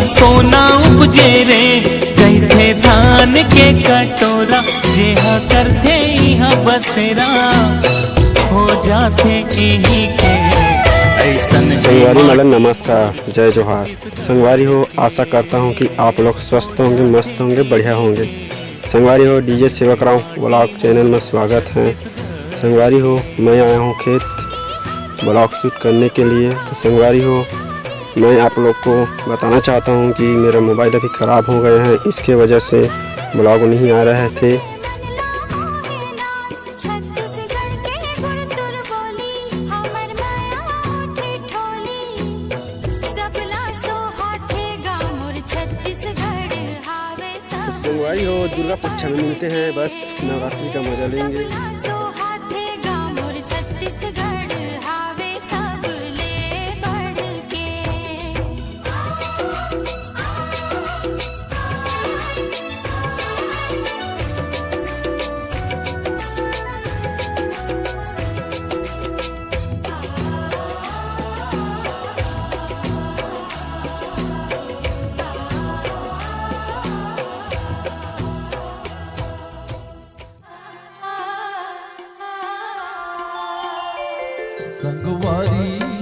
सोना उपजे रे कहते धान के कटोरा जेहा करते यहाँ बसेरा हो जाते यही के ऐसन। संगवारी मैडम नमस्कार, जय जोहार। संगवारी हो, आशा करता हूँ कि आप लोग स्वस्थ होंगे, मस्त होंगे, बढ़िया होंगे। संगवारी हो, डीजे सेवकराव ब्लॉग चैनल में स्वागत है। संगवारी हो, मैं आया हूँ खेत ब्लॉग शूट करने के लिए। तो संगवारी हो, मैं आप लोग को बताना चाहता हूं कि मेरा मोबाइल अभी ख़राब हो गए हैं, इसके वजह से ब्लॉग नहीं आ रहे थे। संगवारी हो, दुर्गा पूजा में मिलते हैं, बस नवरात्रि का मजा लेंगे। संगवारी